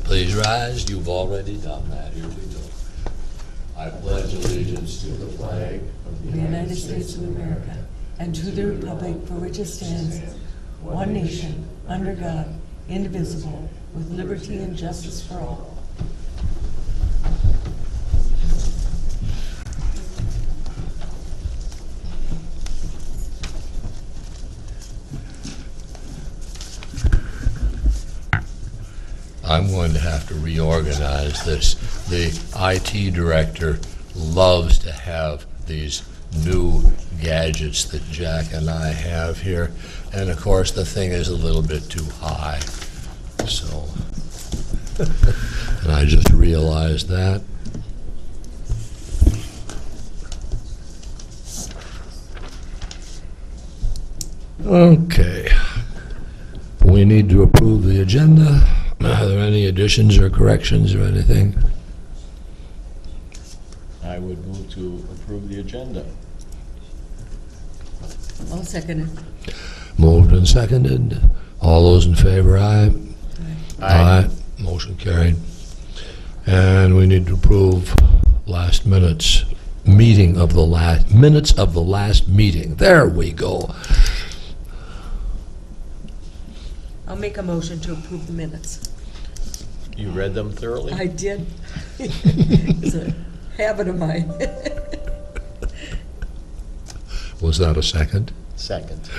Please rise. You've already done that. Here we go. I pledge allegiance to the flag of the United States of America and to the republic for which it stands, one nation, under God, indivisible, with liberty and justice for all. I'm going to have to reorganize this. The IT director loves to have these new gadgets that Jack and I have here. And of course, the thing is a little bit too high. So, and I just realized that. Okay. We need to approve the agenda. Are there any additions or corrections or anything? I would move to approve the agenda. I'll second it. Moved and seconded. All those in favor, aye. Aye. Motion carried. And we need to approve minutes of the last meeting. There we go. I'll make a motion to approve the minutes. You read them thoroughly? I did. It's a habit of mine. Was that a second? Second.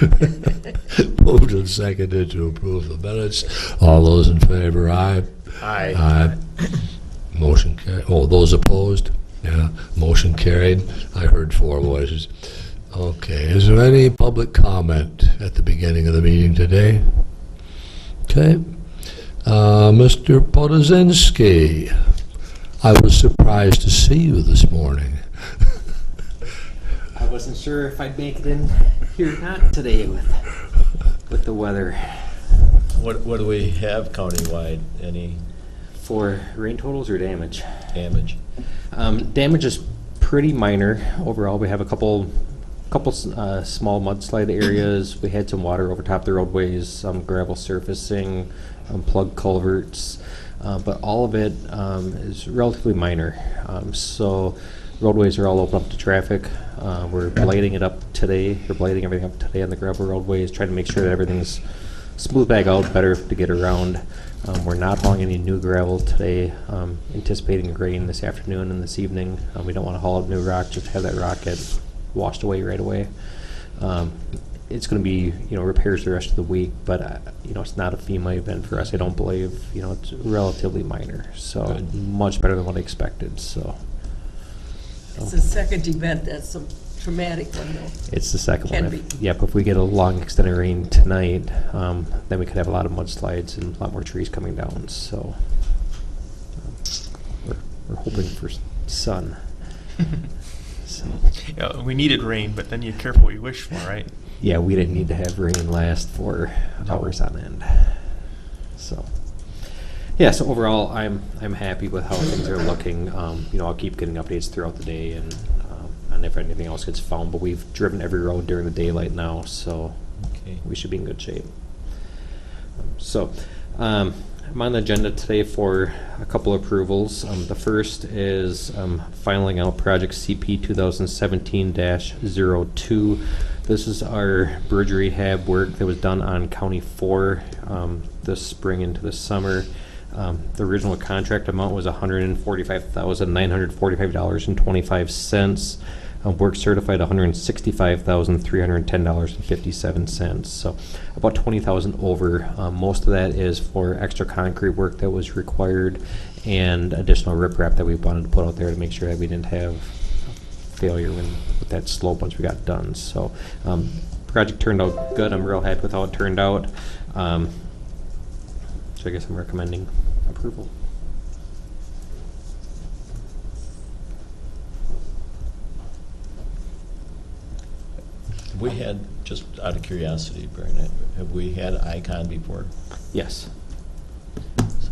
Moved and seconded to approve the minutes. All those in favor, aye. Aye. Aye. Motion carried. Oh, those opposed? Yeah. Motion carried. I heard 4 voices. Okay. Is there any public comment at the beginning of the meeting today? Okay. Mr. Podozinski, I was surprised to see you this morning. I wasn't sure if I'd make it in here or not today with the weather. What do we have countywide? Any For rain totals or damage? damage? Damage is pretty minor overall. We have a couple small mudslide areas. We had some water over top the roadways, some gravel surfacing, plugged culverts, but all of it is relatively minor. So roadways are all open up to traffic. We're blading it up today. We're blading everything up today on the gravel roadways, trying to make sure that everything's smooth back out, better to get around. We're not hauling any new gravel today, anticipating rain this afternoon and this evening. We don't want to haul up new rock, just have that rock get washed away right away. It's going to be, repairs the rest of the week, but it's not a FEMA event for us. I don't believe, it's relatively minor, so Good. much better than what I expected. So It's the second event. That's a traumatic one, though. it's the second Can one. be. Yep, if we get a long extended rain tonight, then we could have a lot of mudslides and a lot more trees coming down. So we're hoping for sun. So. Yeah, we needed rain, but then you careful what you wish for, right? Yeah, we didn't need to have rain last for hours on end. So, yeah. So overall, I'm happy with how things are looking. I'll keep getting updates throughout the day, and if anything else gets found. But we've driven every road during the daylight now, so Okay. we should be in good shape. So, I'm on the agenda today for a couple approvals. The first is filing out project CP 2017-02. This is our bridge rehab work that was done on County 4 this spring into the summer. The original contract amount was $145,945.25. Work certified $165,310.57. So about $20,000 over. Most of that is for extra concrete work that was required and additional riprap that we wanted to put out there to make sure that we didn't have failure with that slope once we got done. So project turned out good. I'm real happy with how it turned out. So I guess I'm recommending approval. We had, just out of curiosity, Brian, have we had ICON before? Yes. So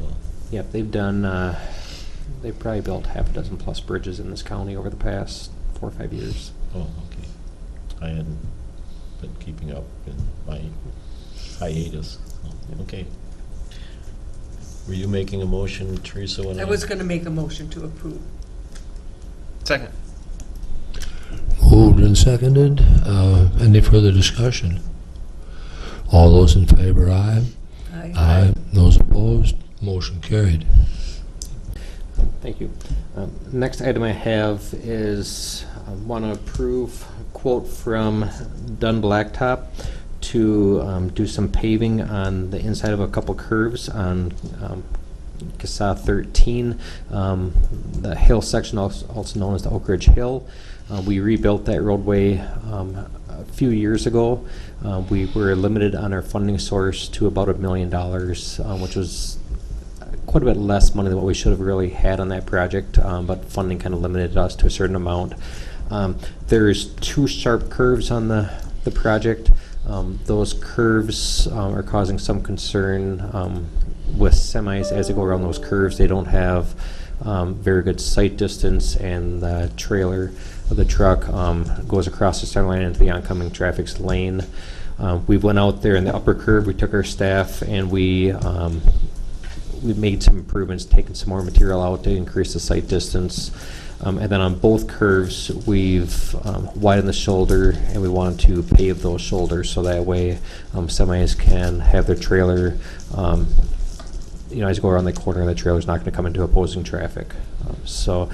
Yep, they've probably built half a dozen plus bridges in this county over the past 4 or 5 years. Oh, okay. I hadn't been keeping up in my hiatus. Okay. Were you making a motion, Teresa? When I was going to make a motion to approve. Second. Moved and seconded. Any further discussion? All those in favor, aye. Aye. Those opposed, motion carried. Thank you. Next item I have is I want to approve a quote from Dunn Blacktop to do some paving on the inside of a couple curves on CASA 13, the hill section, also known as the Oak Ridge Hill. We rebuilt that roadway a few years ago. We were limited on our funding source to about $1 million, which was quite a bit less money than what we should have really had on that project, but funding kind of limited us to a certain amount. There's two sharp curves on the project. Those curves are causing some concern with semis as they go around those curves. They don't have very good sight distance, and the trailer of the truck goes across the center line into the oncoming traffic's lane. We went out there in the upper curve. We took our staff and we made some improvements, taken some more material out to increase the sight distance. And then on both curves, we've widened the shoulder, and we want to pave those shoulders so that way semis can have their trailer, as you go around the corner, the trailer's not going to come into opposing traffic. So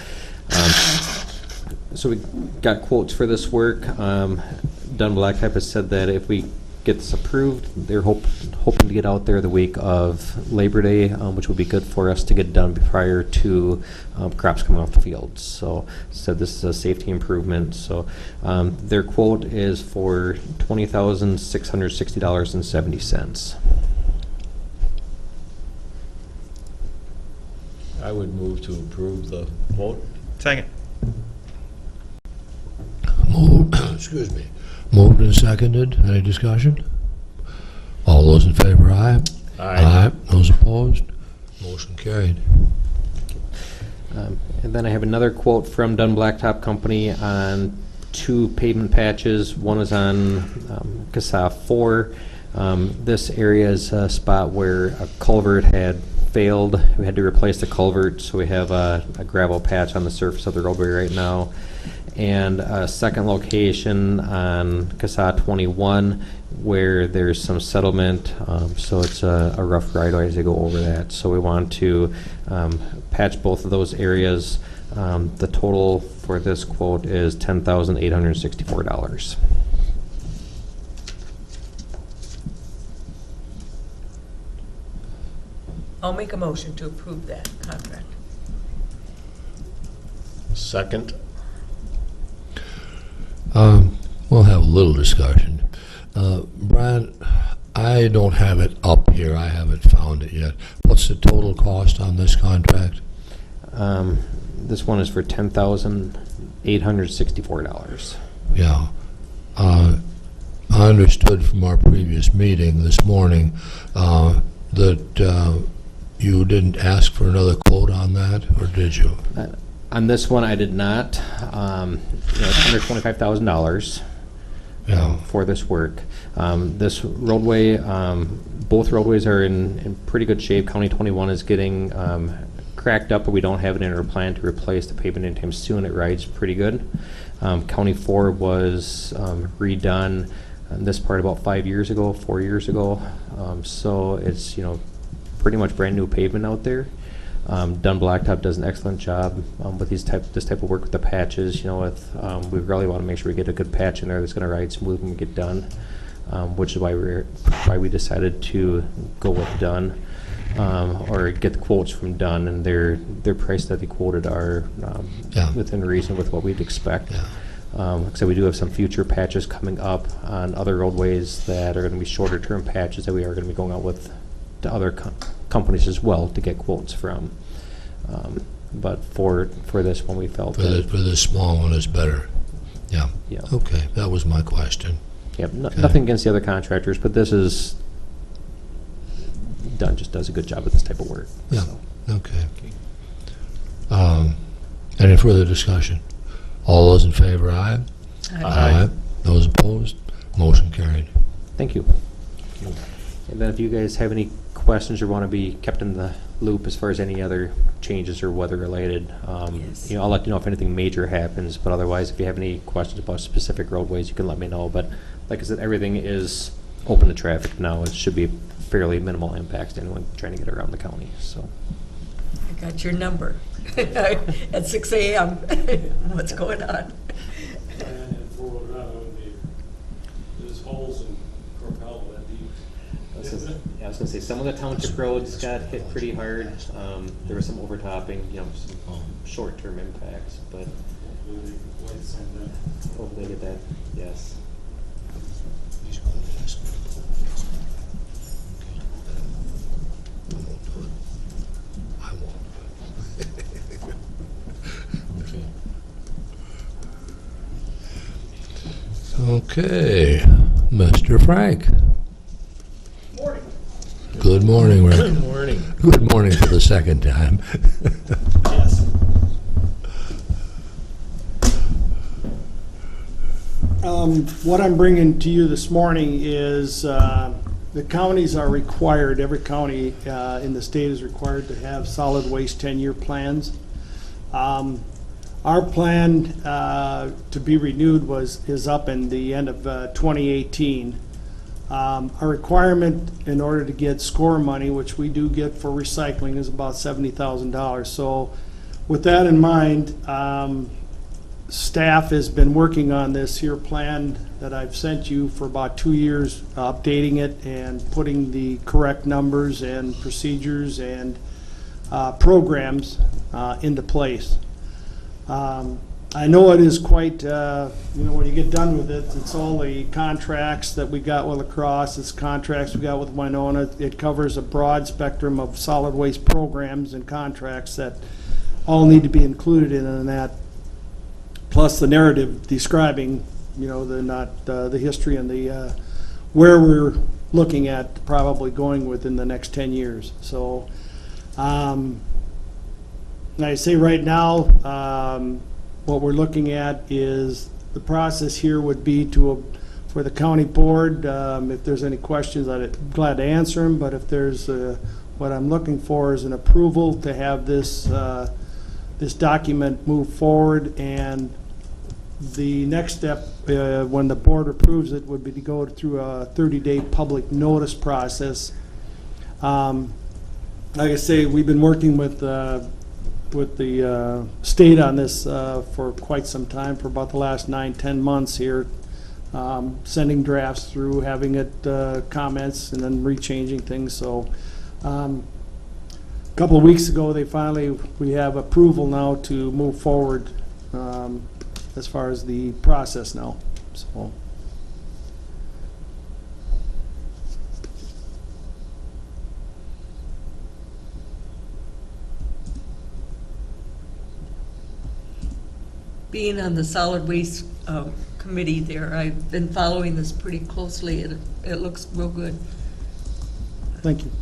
we got quotes for this work. Dunn Blacktop has said that if we get this approved, they're hoping to get out there the week of Labor Day, which would be good for us to get done prior to crops coming off the field. So said this is a safety improvement. So their quote is for $20,660.70. I would move to approve the quote. Second. Excuse me. Moved and seconded. Any discussion? All those in favor, aye. Aye. Those opposed, motion carried. And then I have another quote from Dunn Blacktop Company on two pavement patches. One is on CASA 4. This area is a spot where a culvert had failed. We had to replace the culvert, so we have a gravel patch on the surface of the roadway right now. And a second location on CASA 21 where there's some settlement, so it's a rough right-of-way as they go over that. So we want to patch both of those areas. The total for this quote is $10,864. I'll make a motion to approve that contract. Second. We'll have a little discussion. Brian, I don't have it up here. I haven't found it yet. What's the total cost on this contract? This one is for $10,864. Yeah. I understood from our previous meeting this morning that you didn't ask for another quote on that, or did you? On this one, I did not. It's under $25,000 for this work. This roadway, both roadways are in pretty good shape. County 21 is getting cracked up, but we don't have it in our plan to replace the pavement anytime soon. It rides pretty good. County 4 was redone this part about 4 years ago. So it's pretty much brand new pavement out there. Dunn Blacktop does an excellent job with this type of work with the patches. We really want to make sure we get a good patch in there that's going to ride smooth and get done, which is why we decided to go with Dunn, or get the quotes from Dunn, and their price that they quoted are within reason with what we'd expect. So we do have some future patches coming up on other roadways that are going to be shorter term patches that we are going to be going out with to other companies as well to get quotes from. But for this one, we felt for this small one is better. Yeah. Okay, that was my question. Yep. Nothing against the other contractors, but this is Dunn just does a good job with this type of work. Yeah. So. Okay. Any further discussion? All those in favor, aye. Aye. Those opposed, motion carried. Thank you. And then if you guys have any questions or want to be kept in the loop as far as any other changes or weather related, Yes. I'll let you know if anything major happens. But otherwise, if you have any questions about specific roadways, you can let me know. But like I said, everything is open to traffic now. It should be fairly minimal impacts to anyone trying to get around the county. So I got your number at 6 a.m. What's going on? And for there's holes in Corpel that deep. I was gonna say some of the township roads got hit pretty hard. There was some overtopping, some short-term impacts, but Hopefully they can avoid some of that. hopefully they get that. Yes. I won't. Okay, Mr. Frank. Morning. Good morning, Rick. Good morning. Good morning for the second time. Yes. What I'm bringing to you this morning is the counties are required, every county in the state is required to have solid waste 10-year plans. Our plan to be renewed is up in the end of 2018. Our requirement in order to get SCORE money, which we do get for recycling, is about $70,000. So with that in mind, staff has been working on this here plan that I've sent you for about 2 years, updating it and putting the correct numbers and procedures and programs into place. I know it is quite, when you get done with it, it's all the contracts that we got with La Crosse, it's contracts we got with Winona. It covers a broad spectrum of solid waste programs and contracts that all need to be included in that. Plus the narrative describing, the history and the where we're looking at probably going within the next 10 years. So, like I say right now, what we're looking at is the process here would be for the county board. If there's any questions, I'd be glad to answer them. But if there's what I'm looking for is an approval to have this this document move forward, and the next step, when the board approves it, would be to go through a 30-day public notice process. Like I say, we've been working with the state on this for quite some time, for about the last 9-10 months here, sending drafts through, having it comments, and then rechanging things. So a couple of weeks ago, we have approval now to move forward as far as the process now. So. Being on the solid waste committee there, I've been following this pretty closely. It looks real good. Thank you.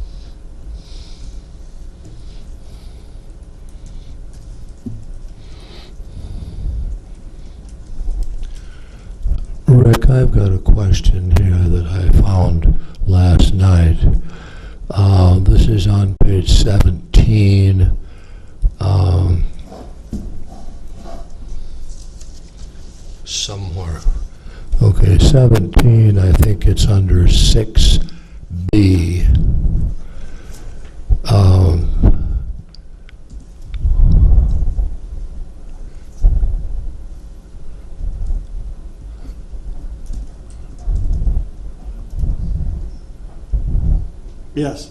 Rick, I've got a question here that I found last night. This is on page 17. Somewhere. Okay, 17, I think it's under 6B. Yes.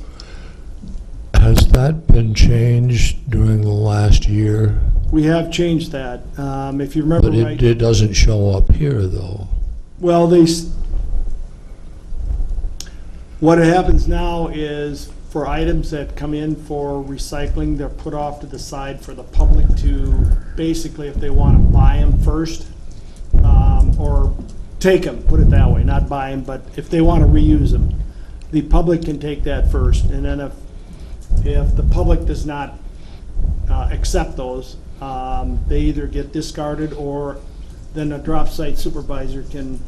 Has that been changed during the last year? We have changed that. If you remember But right. it doesn't show up here, though. Well, what happens now is for items that come in for recycling, they're put off to the side for the public to, basically, if they want to buy them first, or take them, put it that way, not buy them, but if they want to reuse them, the public can take that first. And then if the public does not accept those, they either get discarded, or then a drop site supervisor can,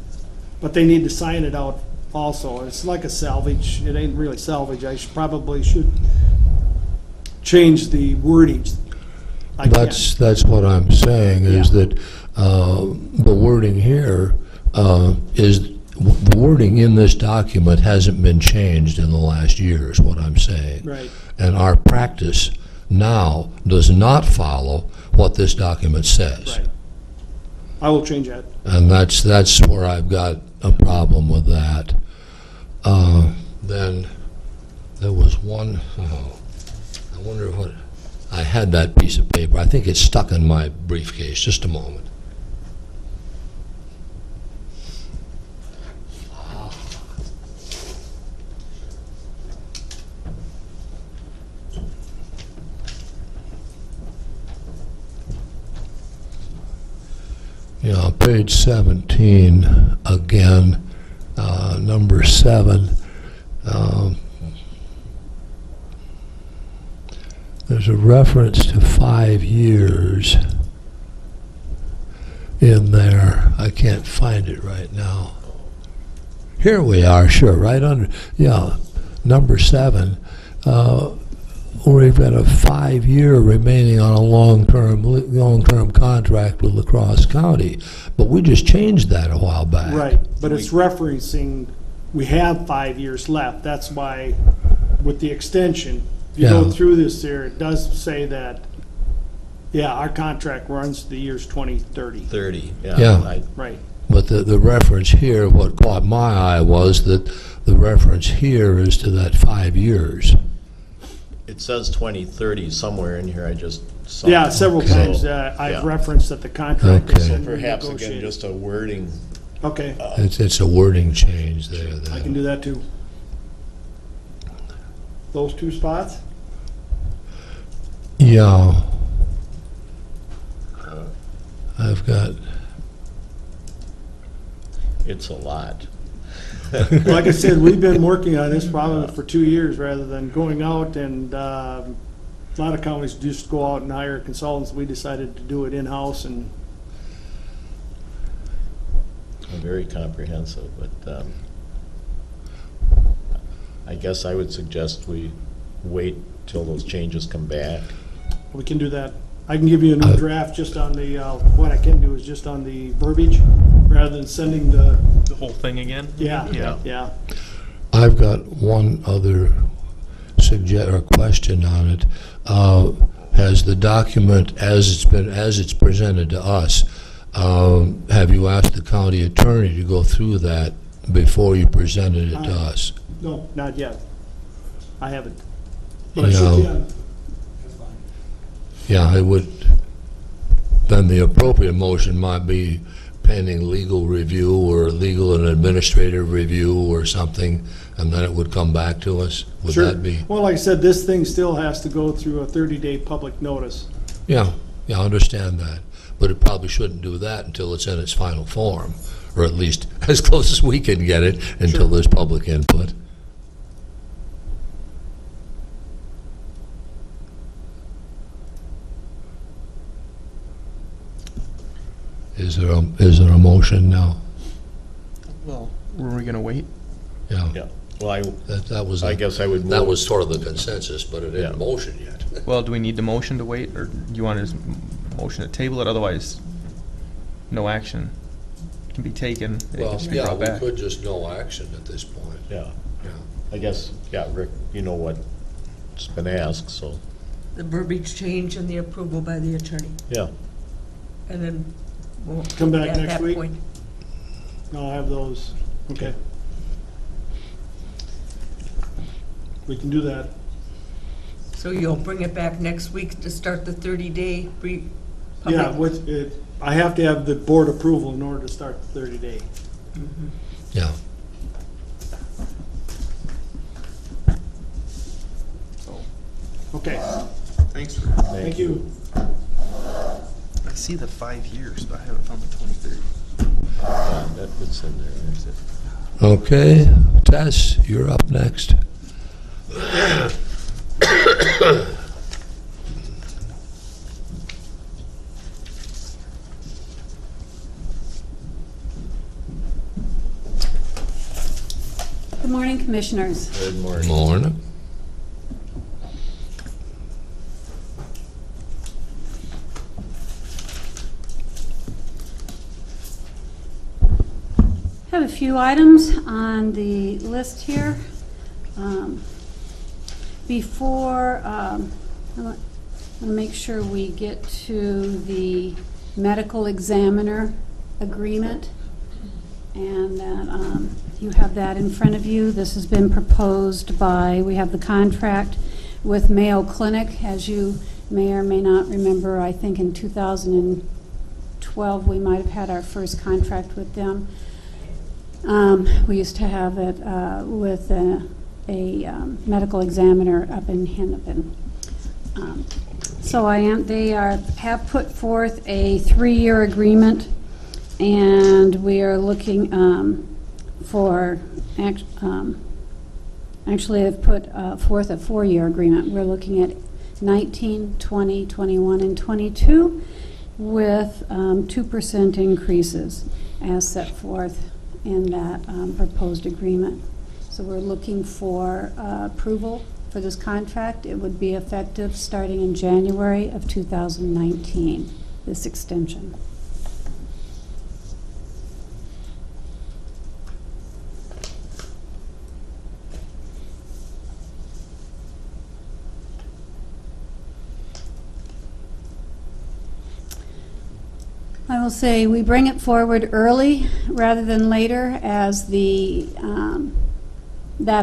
but they need to sign it out also. It's like a salvage. It ain't really salvage. I probably should change the wording. I can't. That's what I'm saying, is Yeah. that the wording here is, the wording in this document hasn't been changed in the last year, is what I'm saying. Right. And our practice now does not follow what this document says. Right. I will change that. And that's where I've got a problem with that. Then there was one, I wonder what, I had that piece of paper. I think it's stuck in my briefcase. Just a moment. Yeah, page 17, again, number 7. There's a reference to 5 years in there. I can't find it right now. Here we are, sure, right under, yeah, number 7. We've got a 5-year remaining on a long-term contract with La Crosse County, but we just changed that a while back. Right, but it's referencing, we have 5 years left. That's why, with the extension, if you go Yeah. through this there, it does say that, yeah, our contract runs to the years 2030. 30, Yeah. yeah. Right. But the reference here, what caught my eye was that the reference here is to that 5 years. It says 2030 somewhere in here, I just saw. Yeah, several So, times yeah. I've referenced that the contract is Okay. in Perhaps again, renegotiated. just a wording. Okay, It's a wording change there. I then. can do that too. Those 2 spots? Yeah. I've got, It's a lot. Like I said, we've been working on this probably for 2 years rather than going out, and a lot of counties just go out and hire consultants. We decided to do it in-house, and Very comprehensive, but I guess I would suggest we wait till those changes come back. we can do that. I can give you a new draft just on the, what I can do is just on the verbiage, rather than sending the, The whole thing again? yeah, Yeah. yeah. I've got one other question on it. Has the document, as it's presented to us, have you asked the county attorney to go through that before you presented it to us? No, not yet. I haven't. But I No. should can. Yeah, it would, then the appropriate motion might be pending legal review or legal and administrative review or something, and then it would come back to us? Would Sure. that be? Well, like I said, this thing still has to go through a 30-day public notice. Yeah, I understand that. But it probably shouldn't do that until it's in its final form, or at least as close as we can get it until Sure. there's public input. Is there a motion now? Well, were we gonna wait? Yeah. Yeah, well, That was, I guess I would move. that was sort of the consensus, but it Yeah. isn't motion yet. Well, do we need the motion to wait, or do you want to motion to table it? Otherwise, no action can be taken. It Well, can just be yeah, brought we back. could just no action at this point. Yeah, Yeah. I guess, yeah, Rick, you know what's been asked, so, The verbiage change and the approval by the attorney. yeah. And then we'll. Come back at next that week? point. I'll have those. Okay. We can do that. So you'll bring it back next week to start the 30-day Yeah, with it, I have to have the board approval in order to start the 30-day. Yeah. Okay, Thanks for. thank you. I see the 5 years, but I haven't found the 2030. Yeah, that fits in there, there's it. Okay, Tess, you're up next. Good morning, Commissioners. Good morning. Morning. I have a few items on the list here. Before, I want to make sure we get to the medical examiner agreement, and that you have that in front of you. This has been proposed by, we have the contract with Mayo Clinic. As you may or may not remember, I think in 2012 we might have had our first contract with them. We used to have it with a medical examiner up in Hennepin. They have put forth a 3-year agreement, and we are looking actually have put forth a 4-year agreement. We're looking at 19, 20, 21, and 22 with 2% increases as set forth in that proposed agreement. So we're looking for approval for this contract. It would be effective starting in January of 2019, this extension. I will say we bring it forward early rather than later, as that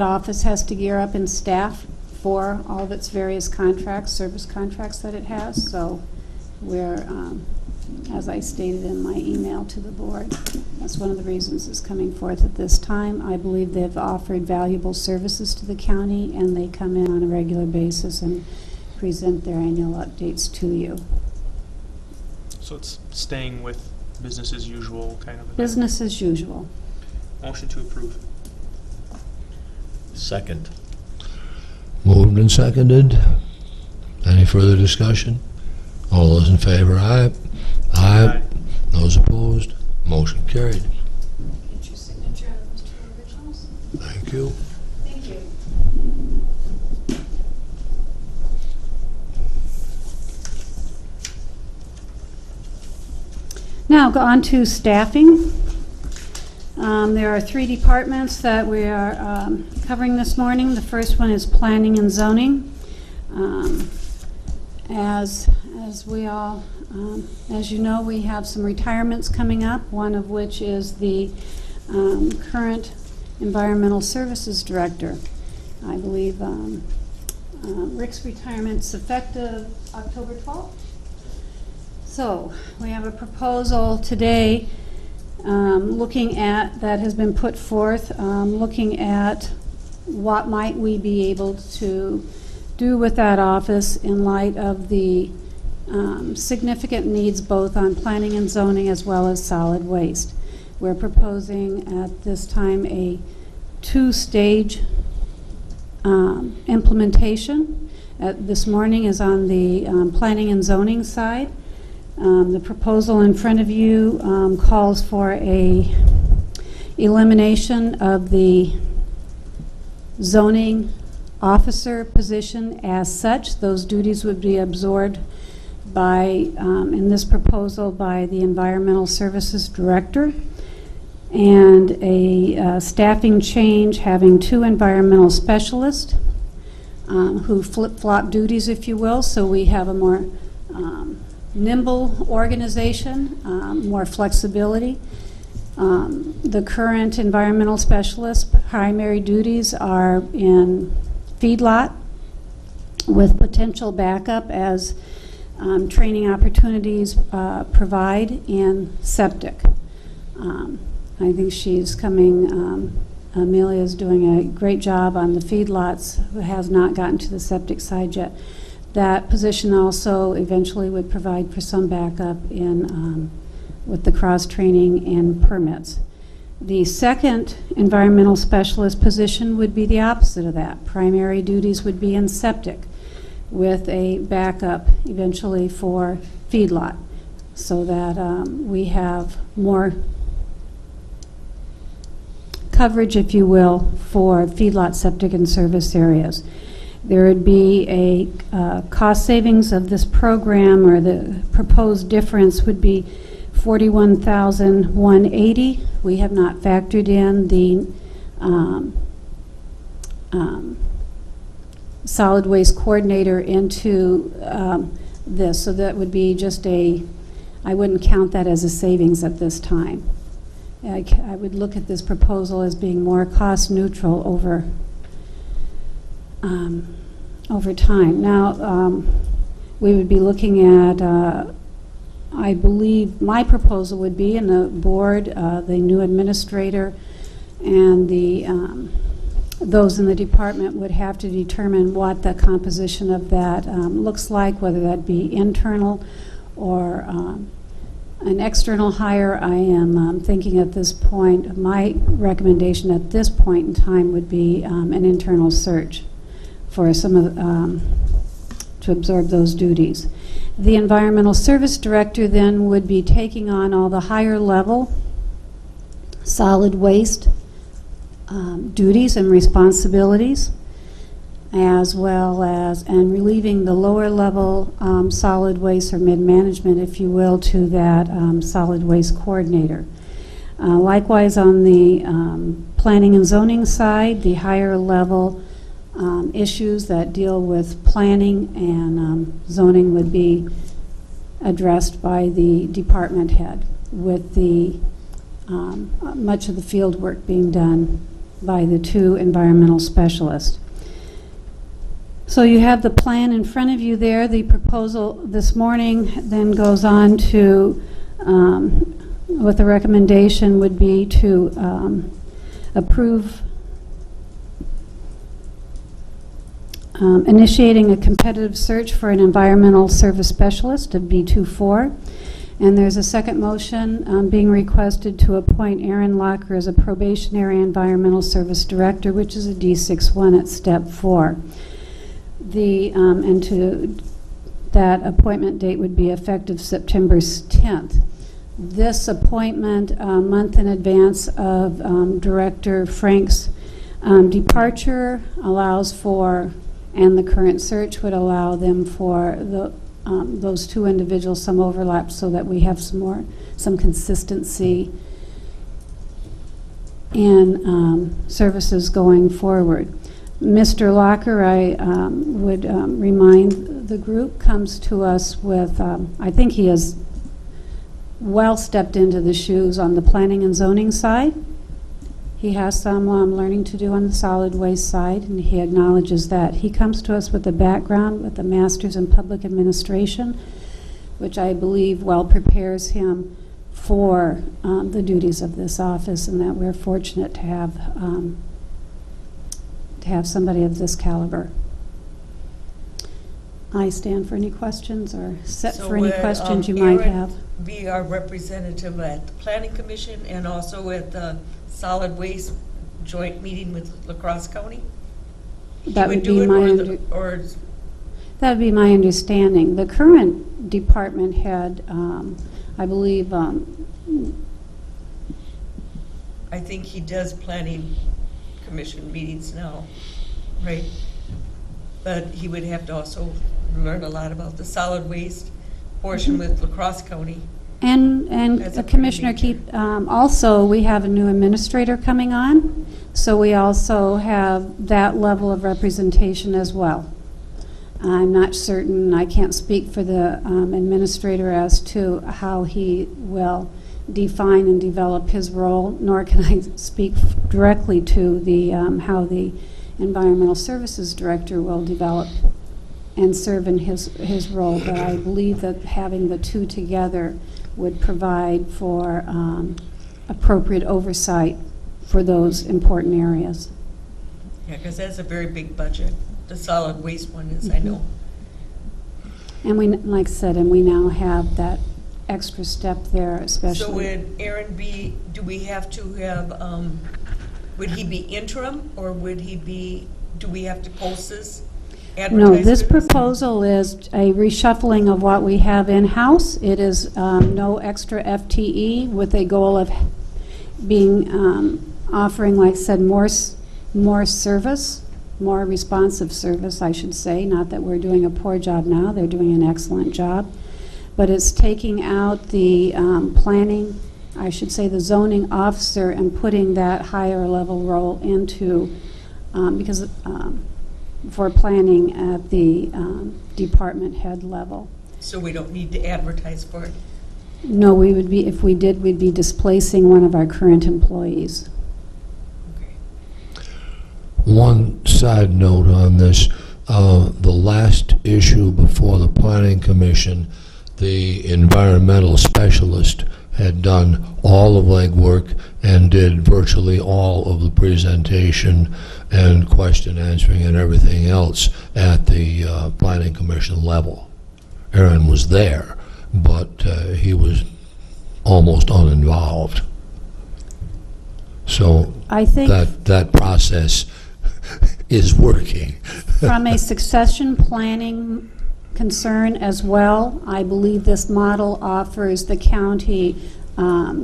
office has to gear up in staff for all of its various contracts, service contracts that it has. So we're, as I stated in my email to the board, that's one of the reasons it's coming forth at this time. I believe they've offered valuable services to the county, and they come in on a regular basis and present their annual updates to you. So it's staying with business as usual kind of a thing? Business as usual. Motion to approve. Second. Moved and seconded. Any further discussion? All those in favor, aye. Aye. Those opposed? Motion carried. Get your signature on those 2 originals. Thank you. Thank you. Now, go on to staffing. There are 3 departments that we are covering this morning. The first one is planning and zoning. As we all, as you know, we have some retirements coming up, one of which is the current environmental services director. I believe Rick's retirement's effective October 12th. So we have a proposal today that has been put forth, looking at what might we be able to do with that office in light of the significant needs both on planning and zoning as well as solid waste. We're proposing at this time a 2-stage implementation. This morning is on the planning and zoning side. The proposal in front of you calls for a elimination of the zoning officer position as such. Those duties would be absorbed by, in this proposal, by the environmental services director, and a staffing change having 2 environmental specialists who flip-flop duties, if you will, so we have a more nimble organization, more flexibility. The current environmental specialist primary duties are in feedlot with potential backup as training opportunities provide in septic. I think she's coming, Amelia's doing a great job on the feedlots, who has not gotten to the septic side yet. That position also eventually would provide for some backup in with the cross-training and permits. The second environmental specialist position would be the opposite of that. Primary duties would be in septic with a backup eventually for feedlot, so that we have more coverage, if you will, for feedlot septic and service areas. There would be a cost savings of this program, or the proposed difference would be $41,180. We have not factored in the solid waste coordinator into this, so that would be just I wouldn't count that as a savings at this time. I would look at this proposal as being more cost neutral over time. Now, we would be looking at, I believe my proposal would be, and the board, the new administrator, and those in the department would have to determine what the composition of that looks like, whether that be internal or an external hire. I am thinking at this point, my recommendation at this point in time would be an internal search for some of to absorb those duties. The environmental service director then would be taking on all the higher level solid waste duties and responsibilities, as well as, and relieving the lower level solid waste or mid-management, if you will, to that solid waste coordinator. Likewise, on the planning and zoning side, the higher level issues that deal with planning and zoning would be addressed by the department head, with the much of the field work being done by the two environmental specialists. So you have the plan in front of you there. The proposal this morning then goes on to, what the recommendation would be to approve initiating a competitive search for an environmental service specialist of B24. And there's a second motion being requested to appoint Aaron Locker as a probationary environmental service director, which is a D61 at step 4. And that appointment date would be effective September 10th. This appointment, a month in advance of Director Frank's departure, allows for, and the current search would allow them for those two individuals some overlap, so that we have some consistency in services going forward. Mr. Locker, I would remind the group, comes to us with, I think he has well stepped into the shoes on the planning and zoning side. He has some learning to do on the solid waste side, and he acknowledges that. He comes to us with a background with a master's in public administration, which I believe well prepares him for the duties of this office, and that we're fortunate to have somebody of this caliber. I stand for any questions, or set for any questions you might have. Be our representative at the Planning Commission and also at the Solid Waste Joint Meeting with La Crosse County? That would be that would be my understanding. The current department head, I believe, I think he does Planning Commission meetings now, right? But he would have to also learn a lot about the solid waste portion with La Crosse County. And That's the a Commissioner pretty keep, also, we have a new administrator coming on, so we also have that level of representation as well. I'm not certain, I can't speak for the administrator as to how he will define and develop his role, nor can I speak directly to the how the Environmental Services Director will develop and serve in his role, but I believe that having the two together would provide for appropriate oversight for those important areas. Yeah, because that's a very big budget. The solid waste one is, I know. And we, like I said, and we now have that extra step there, especially. So would Aaron be, do we have to have, would he be interim, or would he be, do we have to post this? No, this proposal is a reshuffling of what we have in-house. It is no extra FTE, with a goal of being offering, like I said, more service, more responsive service, I should say. Not that we're doing a poor job now, they're doing an excellent job. But it's taking out the planning, I should say the zoning officer, and putting that higher level role into, for planning at the department head level. So we don't need to advertise for it. No, we would be, if we did, we'd be displacing one of our current employees. Okay. One side note on this, the last issue before the Planning Commission, the environmental specialist had done all the legwork and did virtually all of the presentation and question answering and everything else at the Planning Commission level. Aaron was there, but he was almost uninvolved. So I think that process is working. from a succession planning concern as well, I believe this model offers the county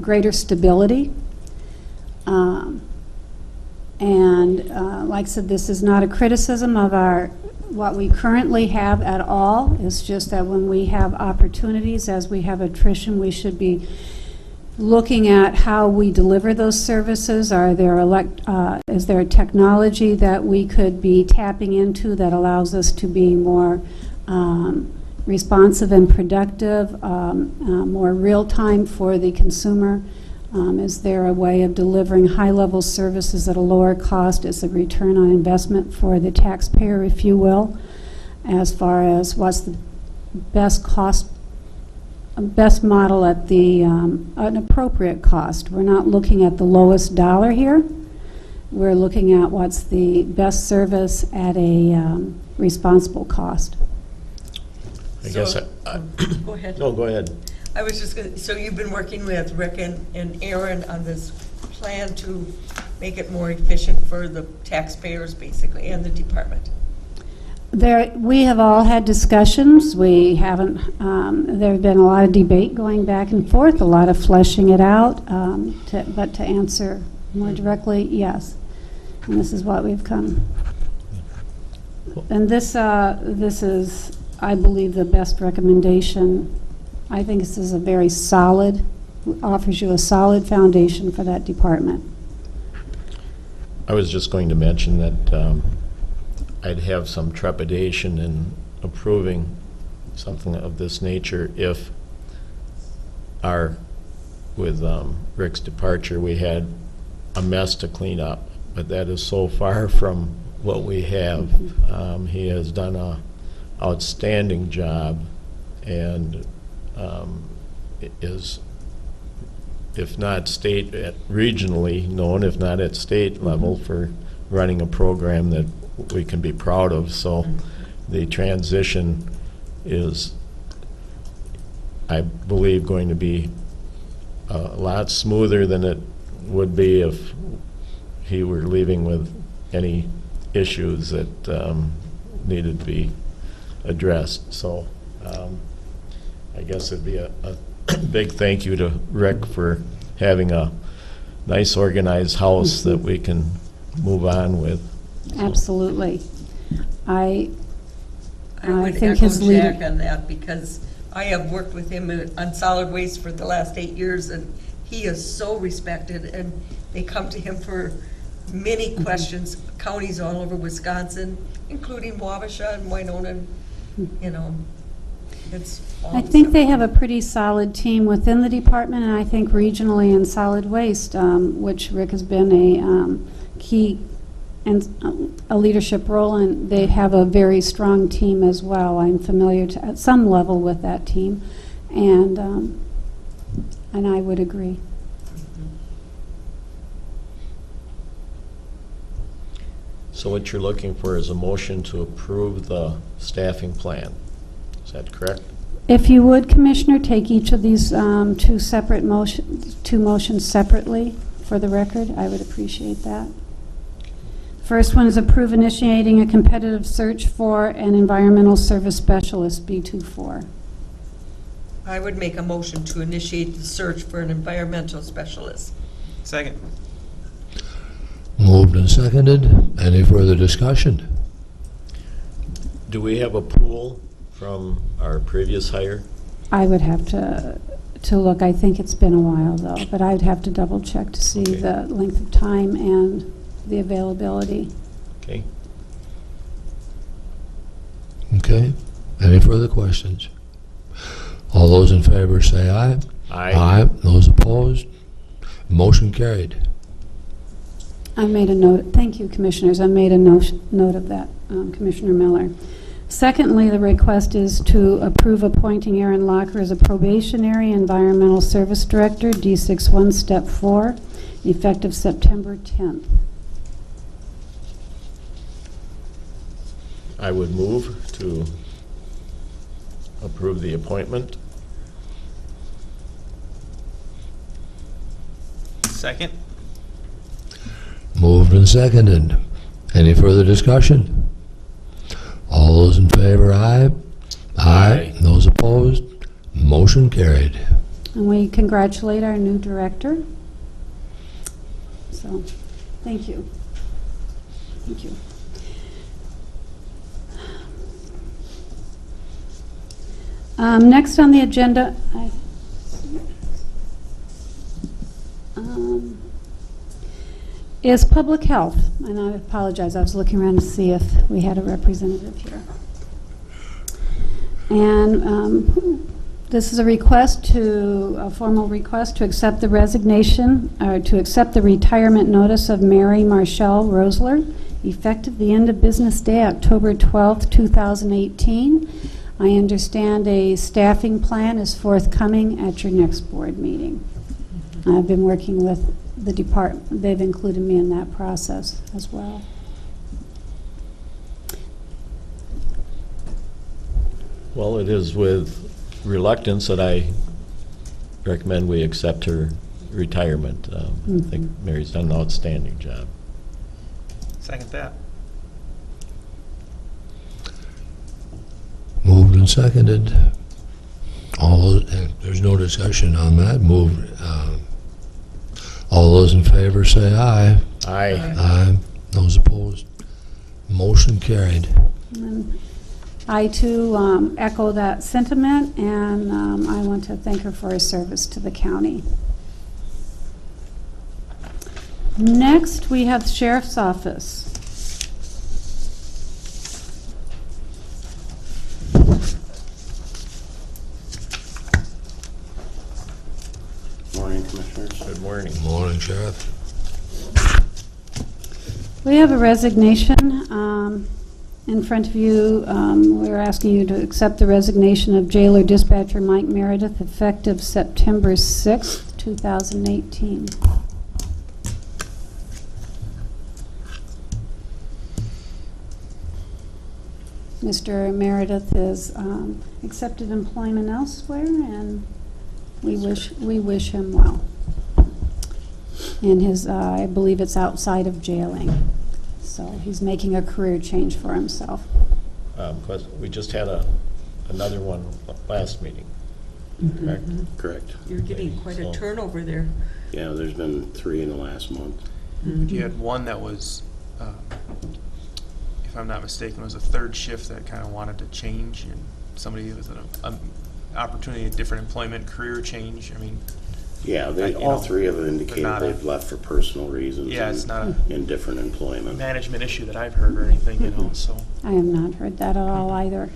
greater stability. Like I said, this is not a criticism of what we currently have at all. It's just that when we have opportunities, as we have attrition, we should be looking at how we deliver those services. Is there a technology that we could be tapping into that allows us to be more responsive and productive, more real-time for the consumer? Is there a way of delivering high-level services at a lower cost as a return on investment for the taxpayer, if you will, as far as what's the best model at an appropriate cost? We're not looking at the lowest dollar here. We're looking at what's the best service at a responsible cost. I guess Go ahead. No, go ahead. I was just going to, so you've been working with Rick and Aaron on this plan to make it more efficient for the taxpayers, basically, and the department? We have all had discussions. We haven't, there have been a lot of debate going back and forth, a lot of fleshing it out, but to answer more directly, yes. And this is what we've come. And this is, I believe, the best recommendation. I think this is a very solid, offers you a solid foundation for that department. I was just going to mention that I'd have some trepidation in approving something of this nature if with Rick's departure, we had a mess to clean up, but that is so far from what we have. He has done an outstanding job and is, if not regionally known, if not at state level, for running a program that we can be proud of. So the transition is, I believe, going to be a lot smoother than it would be if he were leaving with any issues that needed to be addressed. So I guess it'd be a big thank you to Rick for having a nice organized house that we can move on with. Absolutely. I would think echo his leader. Jack on that, because I have worked with him on solid waste for the last 8 years, and he is so respected, and they come to him for many questions, counties all over Wisconsin, including Wabasha and Winona, you know. It's I think they have a pretty solid team within the department, and I think regionally in solid waste, which Rick has been a key and a leadership role, and they have a very strong team as well. I'm familiar at some level with that team, and I would agree. So what you're looking for is a motion to approve the staffing plan. Is that correct? If you would, Commissioner, take each of these two motions separately for the record, I would appreciate that. First one is approve initiating a competitive search for an environmental service specialist, B24. I would make a motion to initiate the search for an environmental specialist. Second. Moved and seconded. Any further discussion? Do we have a pool from our previous hire? I would have to look. I think it's been a while, though, but I'd have to double check to see Okay. the length of time and the availability. Okay. Okay. Any further questions? All those in favor say aye. Aye. Those opposed? Motion carried. I made a note. Thank you, Commissioners. I made a note of that, Commissioner Miller. Secondly, the request is to approve appointing Aaron Locker as a probationary environmental service director, D61, Step 4, effective September 10th. I would move to approve the appointment. Second? Moved and seconded. Any further discussion? All those in favor, aye. Aye. Those opposed? Motion carried. And we congratulate our new director. So, thank you. Thank you. Next on the agenda, is public health. And I apologize, I was looking around to see if we had a representative here. And this is a formal request to accept the resignation, or to accept the retirement notice of Mary Marshall Rosler, effective the end of business day, October 12th, 2018. I understand a staffing plan is forthcoming at your next board meeting. I've been working with the department. They've included me in that process as well. Well, it is with reluctance that I recommend we accept her retirement. I think Mary's done an outstanding job. Second that. Moved and seconded. There's no discussion on that. All those in favor say aye. Aye. Aye. Those opposed? Motion carried. And I, too, echo that sentiment, and I want to thank her for her service to the county. Next, we have the Sheriff's Office. Morning, Commissioners. Good morning. Good morning, Sheriff. We have a resignation in front of you. We're asking you to accept the resignation of Jailer Dispatcher Mike Meredith effective September 6th, 2018. Mr. Meredith has accepted employment elsewhere, and we wish him well. And his, I believe it's outside of jailing. So he's making a career change for himself. We just had another one last meeting, correct? Correct. You're getting quite a So- turnover there. Yeah, there's been 3 in the last month. You had one that was, if I'm not mistaken, was a third shift that kind of wanted to change, and somebody with an opportunity, a different employment, career change. I mean, Yeah, You all know, 3 have indicated not a- they've left for personal reasons. yeah, it's and not in different a employment. management issue that I've heard or anything, you know, so. I have not heard that at all either.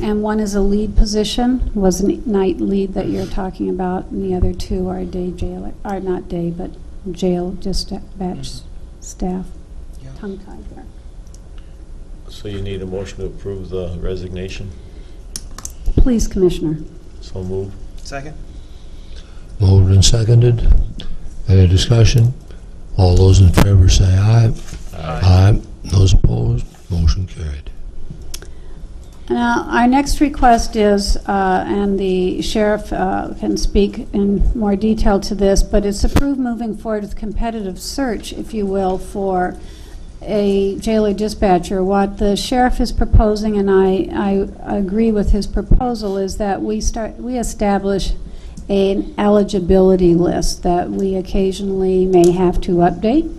And one is a lead position, was a night lead that you're talking about, and the other 2 are day jailer, are not day, but jail dispatch staff. Yeah. Tongue-tied there. So you need a motion to approve the resignation? Please, Commissioner. So move. Second? Moved and seconded. Any discussion? All those in favor say aye. Aye. Those opposed? Motion carried. Now, our next request is, and the sheriff can speak in more detail to this, but it's approved moving forward with competitive search, if you will, for a jailer dispatcher. What the sheriff is proposing, and I agree with his proposal, is that we establish an eligibility list that we occasionally may have to update.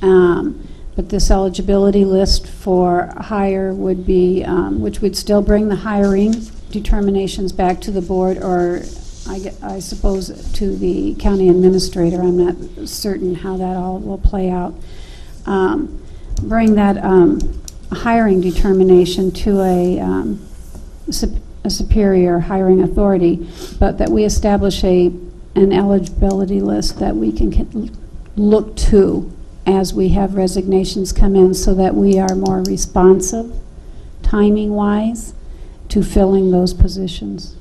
But this eligibility list for hire would be, which would still bring the hiring determinations back to the board, or I suppose to the county administrator. I'm not certain how that all will play out. Bring that hiring determination to a superior hiring authority, but that we establish an eligibility list that we can look to as we have resignations come in, so that we are more responsive, timing-wise, to filling those positions.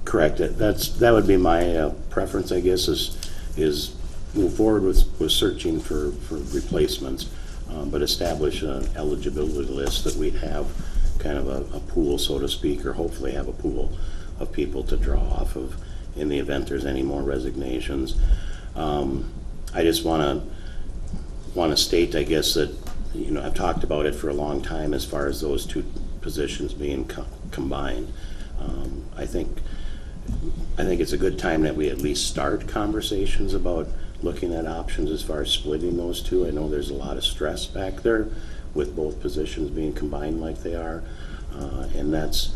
Correct. That would be my preference, I guess, is move forward with searching for replacements, but establish an eligibility list that we'd have kind of a pool, so to speak, or hopefully have a pool of people to draw off of in the event there's any more resignations. I just want to state, I guess, that, you know, I've talked about it for a long time as far as those two positions being combined. I think it's a good time that we at least start conversations about looking at options as far as splitting those two. I know there's a lot of stress back there with both positions being combined like they are, and that's,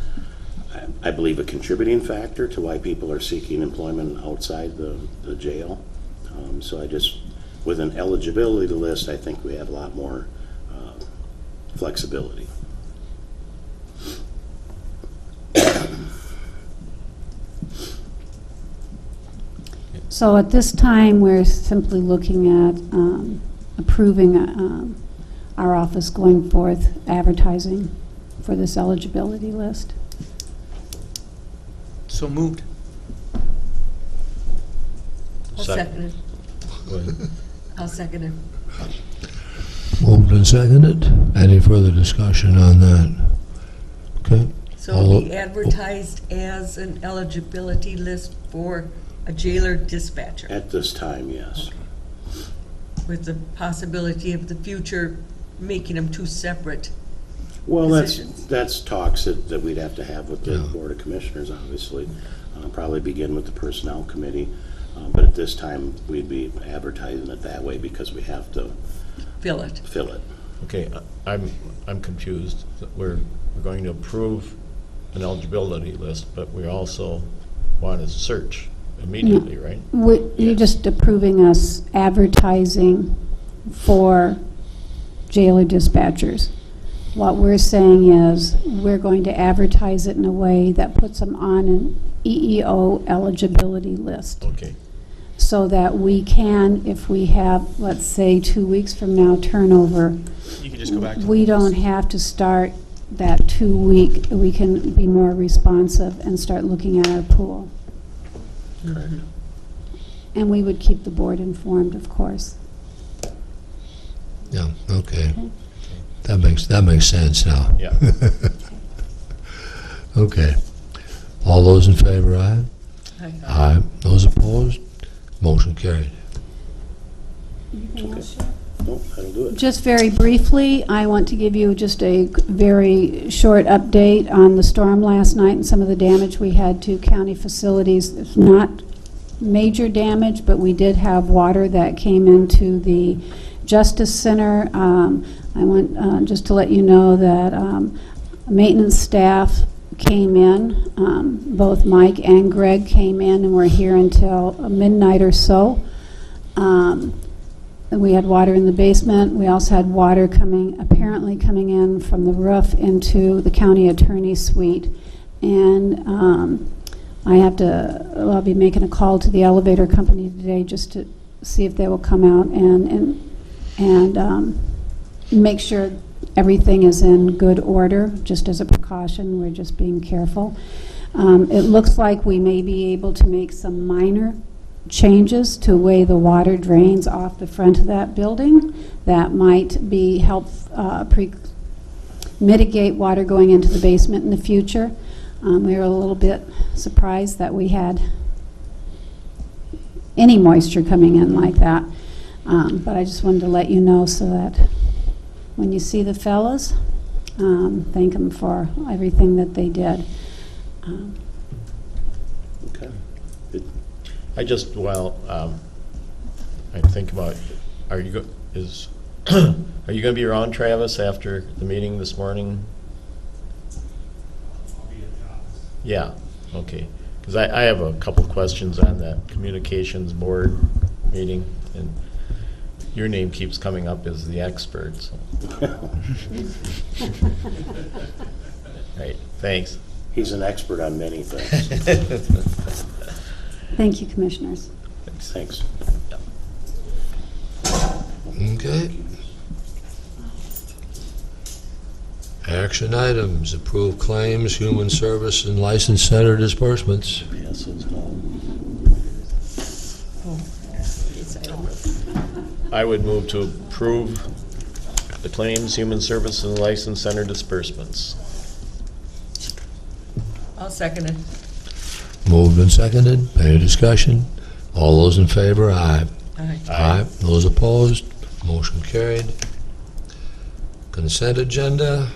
I believe, a contributing factor to why people are seeking employment outside the jail. So I just, with an eligibility list, I think we have a lot more flexibility. So at this time, we're simply looking at approving our office going forth advertising for this eligibility list. So moved. I'll second it. Go ahead. I'll second it. Moved and seconded. Any further discussion on that? Okay. So it'll be advertised as an eligibility list for a jailer dispatcher, At this time, yes. with the possibility of the future making them two separate. Well, Positions. that's talks that we'd have to have with the Yeah. Board of Commissioners, obviously. Probably begin with the Personnel Committee, but at this time, we'd be advertising it that way because we have to Fill it. fill it. Okay, I'm confused. We're going to approve an eligibility list, but we also want to search immediately, right? You're just approving us advertising for jailer dispatchers. What we're saying is, we're going to advertise it in a way that puts them on an EEO eligibility list, Okay, so that we can, if we have, let's say, 2 weeks from now turnover, You can just go back to. we don't have to start that 2 week, we can be more responsive and start looking at our pool. correct. And we would keep the board informed, of course. Yeah, okay. That makes sense now. Yeah. Okay. All those in favor, aye? Aye. Those opposed? Motion carried. Nope, that'll do it. Just very briefly, I want to give you just a very short update on the storm last night and some of the damage we had to county facilities. It's not major damage, but we did have water that came into the Justice Center. I want just to let you know that maintenance staff came in. Both Mike and Greg came in and were here until midnight or so. We had water in the basement. We also had water apparently coming in from the roof into the county attorney's suite. And I'll be making a call to the elevator company today just to see if they will come out and make sure everything is in good order. Just as a precaution, we're just being careful. It looks like we may be able to make some minor changes to the way the water drains off the front of that building that might help mitigate water going into the basement in the future. We were a little bit surprised that we had any moisture coming in like that, but I just wanted to let you know so that when you see the fellas, thank them for everything that they did. Okay. Good. I just, I think about Are you are you gonna be around, Travis, after the meeting this morning? I'll be at the office. Yeah, okay. Because I have a couple questions on that communications board meeting, and your name keeps coming up as the expert, so. Right, thanks. He's an expert on many things. Thank you, Commissioners. Thanks. Okay. Action items, approve claims, human service, and license center disbursements. Pass those down. I would move to approve the claims, human service, and license center disbursements. I'll second it. Moved and seconded. Any discussion? All those in favor, aye. Aye. Aye. Those opposed, motion carried. Consent agenda.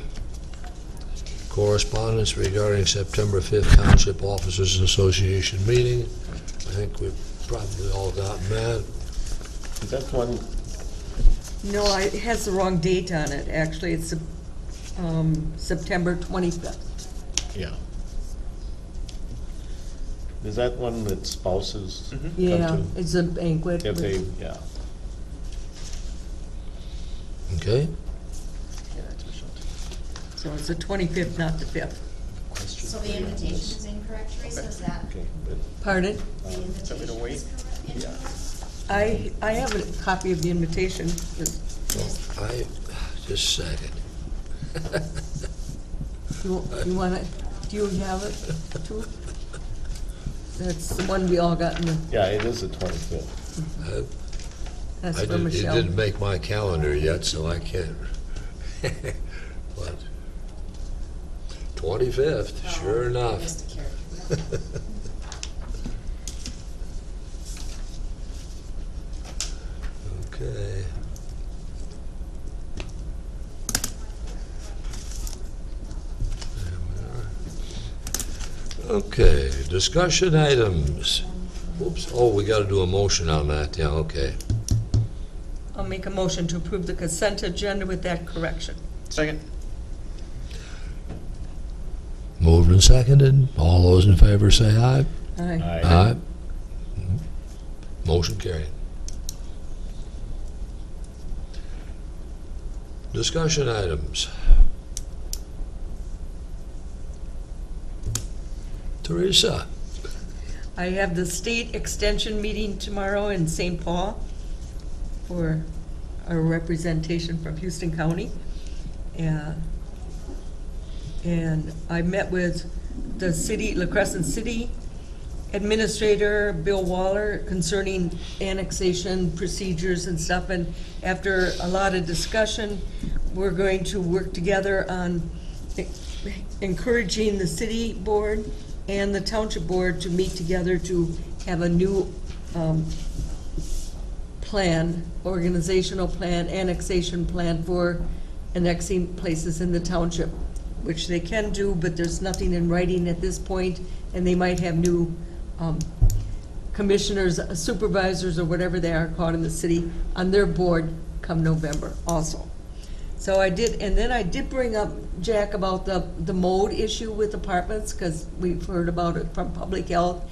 Correspondence regarding September 5th Township Officers Association meeting. I think we've probably all gotten that. Is that one, No, it has the wrong date on it. Actually, it's September 25th. yeah. Is that one that spouses come to? Yeah, it's a banquet. If they, yeah. Okay? So it's the 25th, not the 5th. So the invitation is incorrect, Teresa, is that? Okay, but Pardon? The invitation is incorrect? I have a copy of the invitation. Just a second. You want it, do you have it too? That's the one we all got in the, yeah, it is the 25th. that's I for did, it Michelle. didn't make my calendar yet, so I can't. But 25th, sure enough. Just a character. Okay. There we are. Okay, discussion items. Oops, oh, we gotta do a motion on that, yeah, okay. I'll make a motion to approve the consent agenda with that correction. Second. Moved and seconded, all those in favor say aye. Aye. Aye. Motion carried. Discussion items. Teresa? I have the state extension meeting tomorrow in St. Paul for a representation from Houston County. And I met with the city, La Crescent City Administrator, Bill Waller, concerning annexation procedures and stuff. And after a lot of discussion, we're going to work together on encouraging the city board and the township board to meet together to have a new plan, organizational plan, annexation plan for annexing places in the township, which they can do, but there's nothing in writing at this point, and they might have new commissioners, supervisors, or whatever they are called in the city, on their board come November also. So I did, and then I did bring up, Jack, about the mode issue with apartments, because we've heard about it from public health,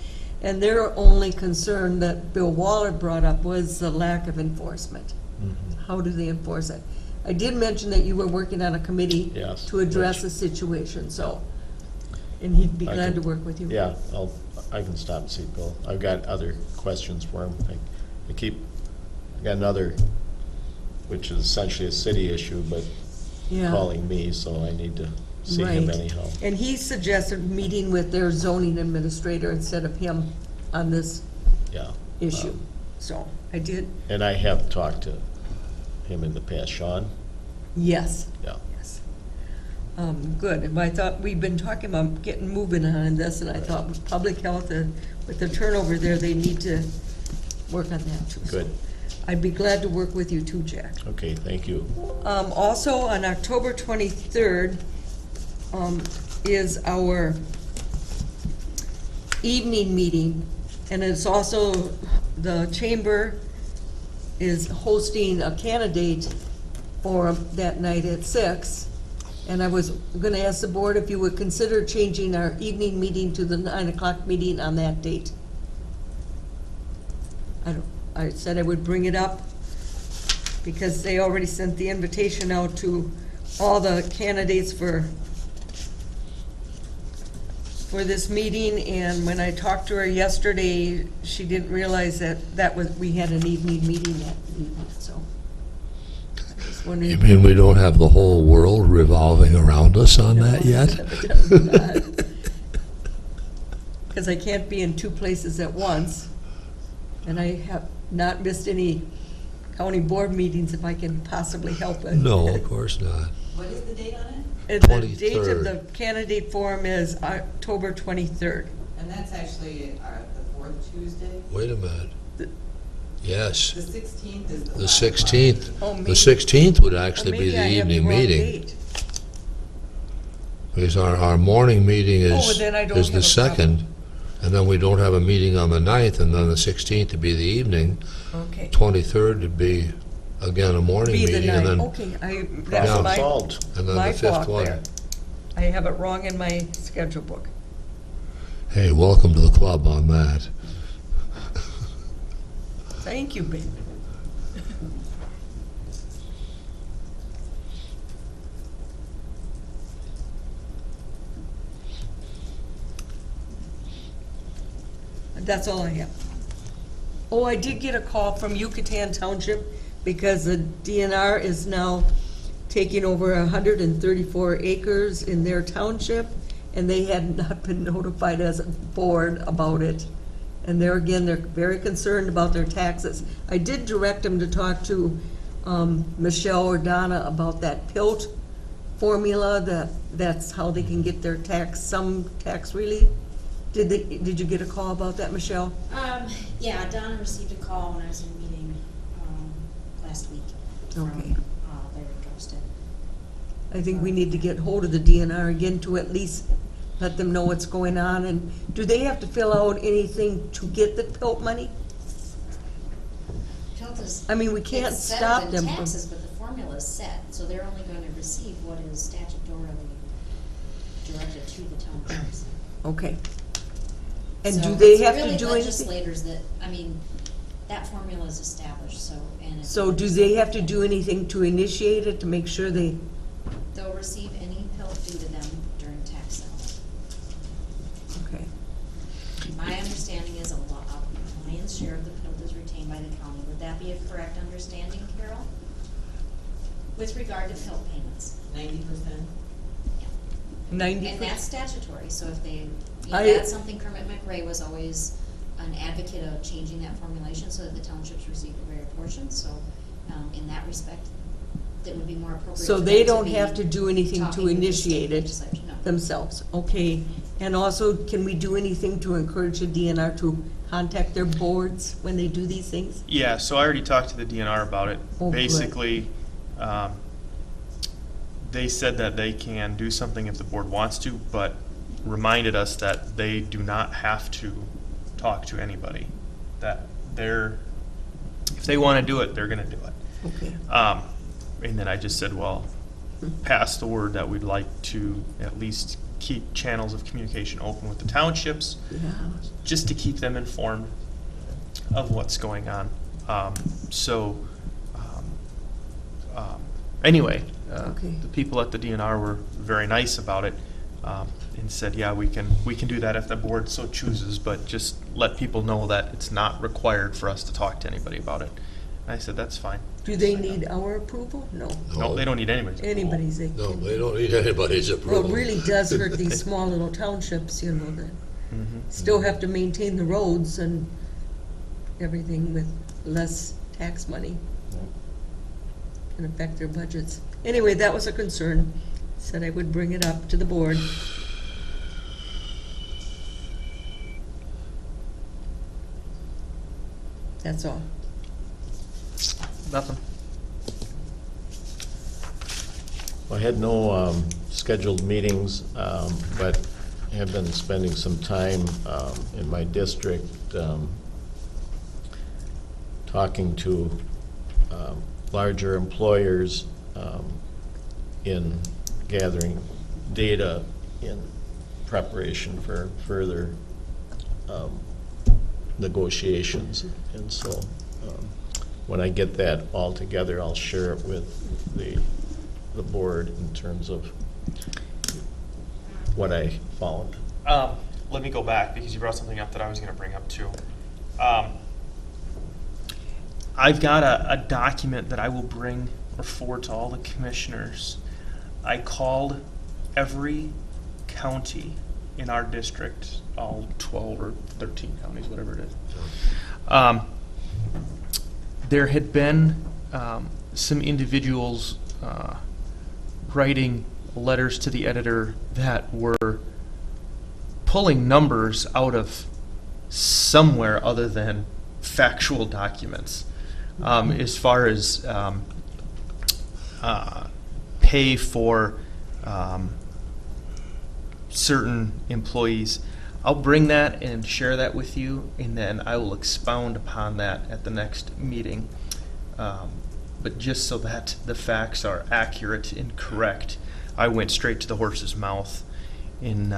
and their only concern that Bill Waller brought up was the lack of enforcement. How do they enforce it? I did mention that you were working on a committee Yes, to address the situation, so, and he'd be I glad can- to work with you. Yeah, I can stop and see Bill. I've got other questions for him. I got another, which is essentially a city issue, but Yeah. calling me, so I need to see him Right. anyhow. And he suggested meeting with their zoning administrator instead of him on this Yeah. issue. So, I did, And I have talked to him in the past, Sean. yes. Yeah. Yes. Good, and I thought, we've been talking about getting moving on this, and I thought with public health, with the turnover there, they need to work on that too. So Good. I'd be glad to work with you too, Jack. Okay, thank you. Also, on October 23rd is our evening meeting, and it's also the chamber is hosting a candidate forum that night at 6. And I was gonna ask the board if you would consider changing our evening meeting to the 9 o'clock meeting on that date. I said I would bring it up because they already sent the invitation out to all the candidates for this meeting, and when I talked to her yesterday, she didn't realize that we had an evening meeting that evening, so. I was wondering- You mean we don't have the whole world revolving around us on that yet? Because I can't be in two places at once, and I have not missed any county board meetings if I can possibly help it. No, of course not. What is the date on it? And the date of 23rd. the candidate forum is October 23rd. And that's actually the fourth Tuesday. Wait a minute. Yes, The 16th is the 5 16th. Oh, The maybe- 16th would Or actually be maybe the I have evening wrong meeting. date. Because our morning meeting Oh, then I don't is have the a problem. 2nd, and then we don't have a meeting on the 9th, and then the 16th would be the evening. Okay. 23rd would be, again, a morning Be the meeting, and night, then, okay, that's Problem my, solved. and then my the 5th fault one. there. I have it wrong in my schedule book. Hey, welcome to the club on that. Thank you, babe. That's all I have. Oh, I did get a call from Yucatan Township because the DNR is now taking over 134 acres in their township, and they had not been notified as a board about it. And there again, they're very concerned about their taxes. I did direct them to talk to Michelle or Donna about that PILT formula, that's how they can get their some tax relief. Did you get a call about that, Michelle? Yeah, Donna received a call when I was in a meeting, last week from, Okay. Larry Ghosted. I think we need to get hold of the DNR again to at least let them know what's going on. And do they have to fill out anything to get the PILT money? PILT is. I mean, we can't it's set stop up in them from- taxes, but the formula is set, so they're only going to receive what is statutorily directed to the townships. Okay. And So do they it's have to really do anything? legislators that, I mean, that formula is established, so, and. it's- So do they have to do anything to initiate it, to make sure they, They'll receive any PILT due to them during tax settlement. okay. My understanding is a lion's share of the PILT is retained by the county. Would that be a correct understanding, Carol? With regard to PILT payments? 90%. 90? And that's statutory, so if they, I- that's something Kermit McRae was always an advocate of changing that formulation so that the townships receive a greater portion, so, in that respect, that would be more appropriate. So for they them don't be have to do anything talking to with the initiate state it legislature. No. themselves? Okay. And also, can we do anything to encourage the DNR to contact their boards when they do these things? Yeah, so I already talked to the DNR about it. Oh, good. Basically, they said that they can do something if the board wants to, but reminded us that they do not have to talk to anybody. That if they want to do it, they're going to do it. Okay. And then I just said, well, pass the word that we'd like to at least keep channels of communication open with the townships, Yeah. just to keep them informed of what's going on. Anyway, Okay. the people at the DNR were very nice about it, and said, yeah, we can do that if the board so chooses, but just let people know that it's not required for us to talk to anybody about it. And I said, that's fine. Do they need our approval? No. No, they don't need anybody's approval. Anybody's. No, they don't need anybody's approval. Well, it really does hurt these small little townships, you know, that Mhm. still have to maintain the roads and everything with less tax money. Can affect their budgets. Anyway, that was a concern. Said I would bring it up to the board. That's all. Nothing. I had no scheduled meetings, but have been spending some time in my district talking to larger employers in gathering data in preparation for further negotiations. And so when I get that all together, I'll share it with the board in terms of what I found. Let me go back because you brought something up that I was going to bring up too. I've got a document that I will bring or forward to all the commissioners. I called every county in our district, all 12 or 13 counties, whatever it is. There had been some individuals writing letters to the editor that were pulling numbers out of somewhere other than factual documents as far as pay for certain employees. I'll bring that and share that with you, and then I will expound upon that at the next meeting. But just so that the facts are accurate and correct, I went straight to the horse's mouth and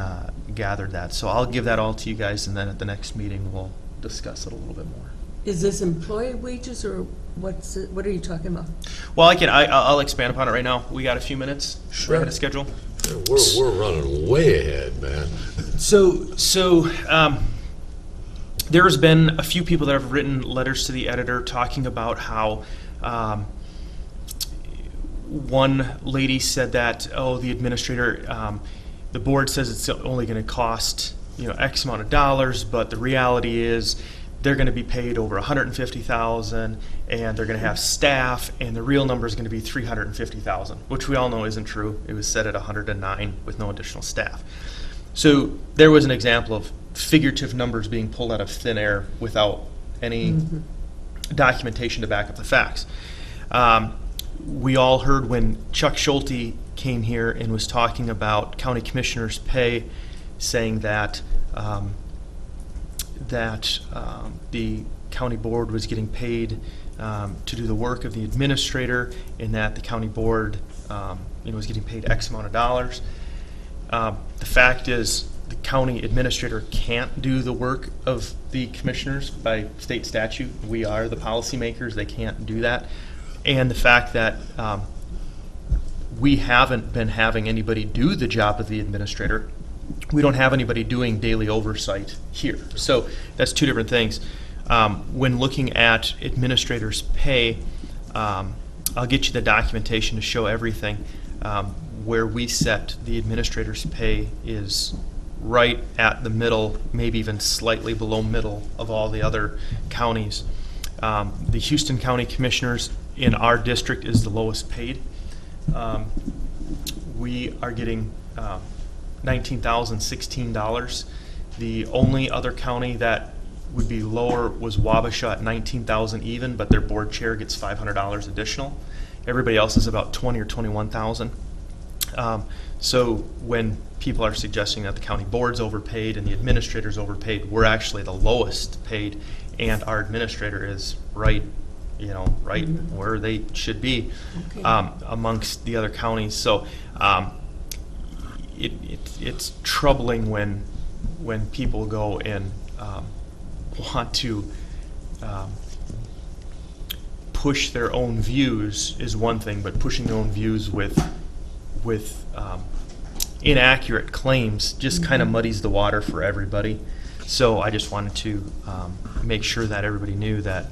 gathered that. So I'll give that all to you guys, and then at the next meeting we'll discuss it a little bit more. Is this employee wages or what are you talking about? Well, I'll expand upon it right now. We got a few minutes. Sure. We're going to schedule. We're running way ahead, man. So there's been a few people that have written letters to the editor talking about how one lady said that, the administrator, the board says it's only going to cost X amount of dollars, but the reality is they're going to be paid over $150,000, and they're going to have staff, and the real number is going to be $350,000, which we all know isn't true. It was set at $109 with no additional staff. So there was an example of figurative numbers being pulled out of thin air without any documentation to back up the facts. We all heard when Chuck Schulte came here and was talking about county commissioners' pay, saying that the county board was getting paid to do the work of the administrator, and that the county board was getting paid X amount of dollars. The fact is, the county administrator can't do the work of the commissioners by state statute. We are the policymakers. They can't do that. And the fact that we haven't been having anybody do the job of the administrator. We don't have anybody doing daily oversight here. So that's two different things. When looking at administrators' pay, I'll get you the documentation to show everything. Where we set the administrator's pay is right at the middle, maybe even slightly below middle of all the other counties. The Houston County Commissioners in our district is the lowest paid. We are getting $19,016. The only other county that would be lower was Wabasha at $19,000 even, but their board chair gets $500 additional. Everybody else is about $20,000 or $21,000. So when people are suggesting that the county board's overpaid and the administrator's overpaid, we're actually the lowest paid, and our administrator is right where they should be amongst the other counties. So it's troubling when people go and want to push their own views is one thing, but pushing their own views with inaccurate claims just kind of muddies the water for everybody. So I just wanted to make sure that everybody knew that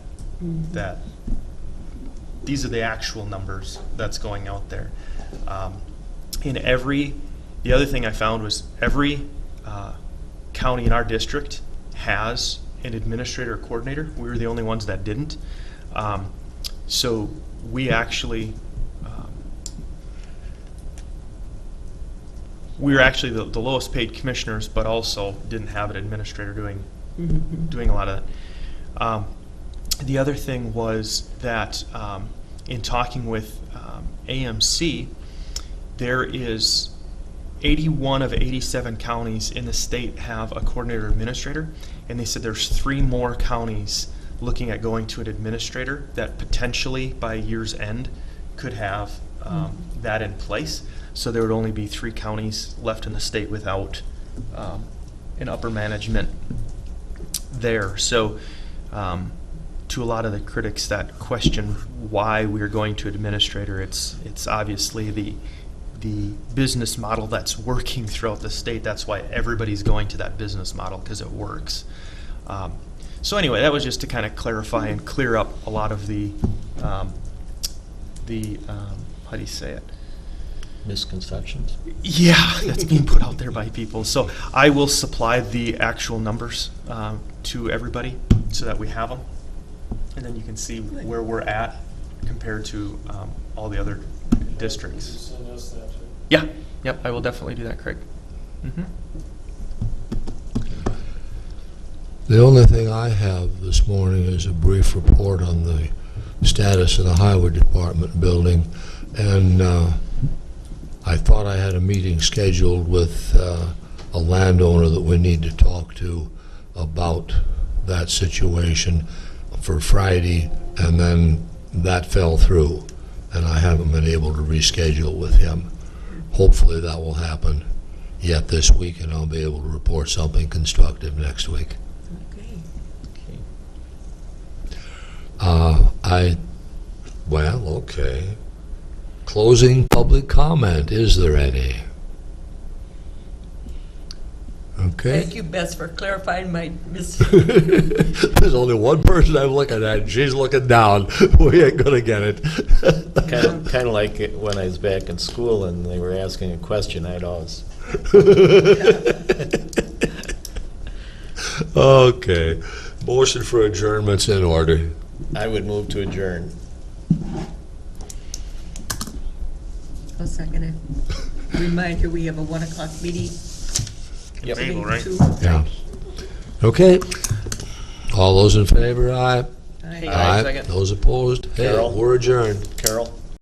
that these are the actual numbers that's going out there. The other thing I found was every county in our district has an administrator or coordinator. We were the only ones that didn't. So we actually were the lowest paid commissioners, but also didn't have an administrator doing a lot of that. The other thing was that in talking with AMC, there is 81 of 87 counties in the state have a coordinator administrator, and they said there's 3 more counties looking at going to an administrator that potentially by year's end could have that in place. So there would only be 3 counties left in the state without an upper management there. So to a lot of the critics that question why we're going to administrator, it's obviously the business model that's working throughout the state. That's why everybody's going to that business model, because it works. So anyway, that was just to kind of clarify and clear up a lot of the how do you say it? Misconceptions? Yeah, that's being put out there by people. So I will supply the actual numbers to everybody so that we have them. And then you can see where we're at compared to all the other districts. Yeah, yep, I will definitely do that, Craig. Mm-hmm. The only thing I have this morning is a brief report on the status of the Highway Department building. And I thought I had a meeting scheduled with a landowner that we need to talk to about that situation for Friday, and then that fell through, and I haven't been able to reschedule with him. Hopefully that will happen yet this week, and I'll be able to report something constructive next week. Okay. Closing public comment, is there any? Okay. Thank you, Bess, for clarifying my There's only one person I'm looking at, and she's looking down. We ain't gonna get it. Kind of like it when I was back in school and they were asking a question, I'd always. Okay. Motion for adjournment's in order. I would move to adjourn. I'll second it. Reminder, we have a 1 o'clock meeting. Yep. Mabel, right? Yeah. Okay. All those in favor, aye. Aye. Aye, second. Those opposed? Hey, Carol? we're adjourned. Carol?